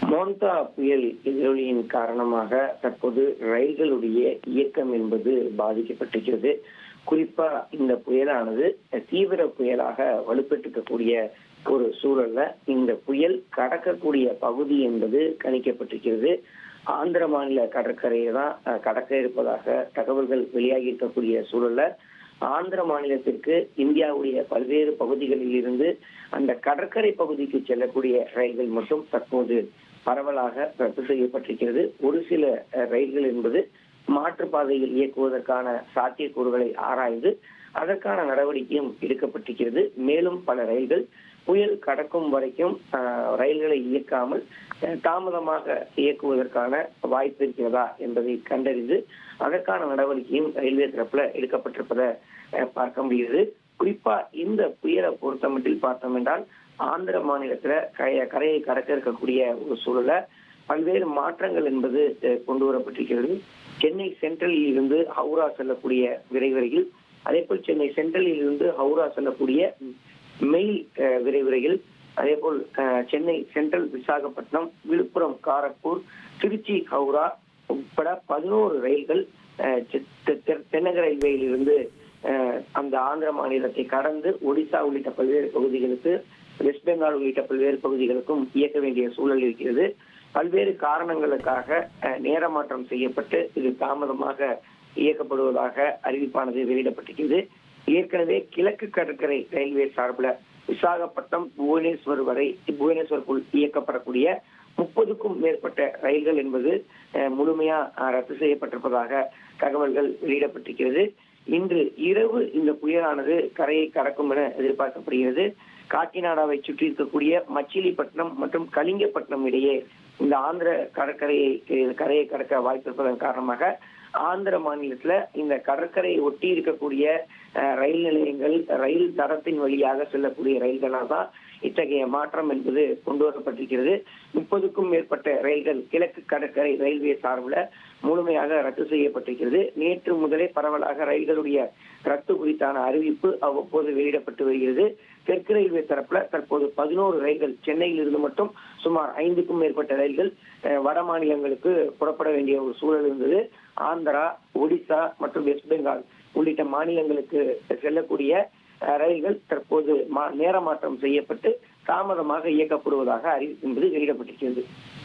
Montha புயல் எதிரொலியின் காரணமாக தற்போது ரயில்களுடைய இயக்கம் என்பது பாதிக்கப்பட்டிருக்கிறது. குறிப்பா இந்த புயலானது தீவிர புயலாக வலுப்பெற்றிருக்கக்கூடிய ஒரு சூழல்ல இந்த புயல் கடக்கக்கூடிய பகுதி என்பது கணிக்கப்பட்டிருக்கிறது. ஆந்திர மாநில கடற்கரையை தான் கடக்க இருப்பதாக தகவல்கள் வெளியாகி இருக்கக்கூடிய சூழல்ல ஆந்திர மாநிலத்திற்கு இந்தியாவுடைய பல்வேறு பகுதிகளில் இருந்து அந்த கடற்கரை பகுதிக்கு செல்லக்கூடிய ரயில்கள் மட்டும் தற்போது பரவலாக ரத்து செய்யப்பட்டிருக்கிறது. ஒரு சில ரயில்கள் என்பது மாற்றுப்பாதையில் இயக்குவதற்கான சாத்தியக்கூறுகளை ஆராய்ந்து அதற்கான நடவடிக்கையும் எடுக்கப்பட்டிருக்கிறது. மேலும் பல ரயில்கள் புயல் கடக்கும் வரைக்கும் ரயில்களை இயக்காமல் தாமதமாக இயக்குவதற்கான வாய்ப்பு இருக்கிறதா என்பதை கண்டறிந்து அதற்கான நடவடிக்கையும் ரயில்வே தரப்புல எடுக்கப்பட்டிருப்பதை பார்க்க முடிகிறது. குறிப்பா இந்த புயலை பொறுத்தமட்டில் பார்த்தோம் என்றால் ஆந்திர மாநிலத்துல கரையை கடக்க இருக்கக்கூடிய ஒரு சூழல பல்வேறு மாற்றங்கள் என்பது கொண்டு வரப்பட்டிருக்கிறது. சென்னை சென்ட்ரலில் இருந்து ஹவுரா செல்லக்கூடிய விரைவு ரயில், அதே போல் சென்னை சென்ட்ரலில் இருந்து ஹவுரா செல்லக்கூடிய மெயில் விரைவு ரயில், அதே போல் சென்னை சென்ட்ரல் விசாகப்பட்டினம், விழுப்புரம் காரக்பூர், திருச்சி ஹவுரா உட்பட 11 ரயில்கள் தென்னக ரயில்வேயில் இருந்து அந்த ஆந்திர மாநிலத்தை கடந்து ஒடிசா உள்ளிட்ட பல்வேறு பகுதிகளுக்கு, வெஸ்ட் பெங்கால் உள்ளிட்ட பல்வேறு பகுதிகளுக்கும் இயக்க வேண்டிய சூழல் இருக்கிறது. பல்வேறு காரணங்களுக்காக நேர மாற்றம் செய்யப்பட்டு இது தாமதமாக இயக்கப்படுவதாக அறிவிப்பானது வெளியிடப்பட்டிருக்கிறது. ஏற்கனவே கிழக்கு கடற்கரை ரயில்வே சார்பில் விசாகப்பட்டினம் புவனேஸ்வருக்குள் இயக்கப்படக்கூடிய 30க்கும் மேற்பட்ட ரயில்கள் என்பது முழுமையா ரத்து செய்யப்பட்டிருப்பதாக தகவல்கள் வெளியிடப்பட்டிருக்கிறது. இன்று இரவு இந்த புயலானது கரையை கடக்கும் என எதிர்பார்க்கப்படுகிறது. காக்கிநாடாவை சுற்றி இருக்கக்கூடிய மச்சிலிப்பட்டினம் மற்றும் கலிங்கப்பட்டினம் இடையே இந்த ஆந்திர கரையை கடக்க வாய்ப்பு இருப்பதன் காரணமாக ஆந்திர மாநிலத்துல இந்த கடற்கரையை ஒட்டி இருக்கக்கூடிய ரயில் நிலையங்கள், ரயில் தடத்தின் வழியாக செல்லக்கூடிய ரயில்களால் தான் இத்தகைய மாற்றம் என்பது கொண்டு வரப்பட்டிருக்கிறது. 30க்கும் மேற்பட்ட ரயில்கள் கிழக்கு கடற்கரை ரயில்வே சார்பில் முழுமையாக ரத்து செய்யப்பட்டிருக்கிறது. நேற்று முதலே பரவலாக ரயில்களுடைய ரத்து குறித்தான அறிவிப்பு அவ்வப்போது வெளியிடப்பட்டு வருகிறது. தெற்கு ரயில்வே தரப்புல தற்போது 11 ரயில்கள் சென்னையில் இருந்து மட்டும் சுமார் 5க்கும் மேற்பட்ட ரயில்கள் வட மாநிலங்களுக்கு புறப்பட வேண்டிய ஒரு சூழல் இருந்தது. ஆந்திரா, ஒடிசா மற்றும் வெஸ்ட் பெங்கால் உள்ளிட்ட மாநிலங்களுக்கு செல்லக்கூடிய ரயில்கள் தற்போது நேர மாற்றம் செய்யப்பட்டு தாமதமாக இயக்கப்படுவதாக அறிவிப்பு என்பது வெளியிடப்பட்டிருக்கிறது.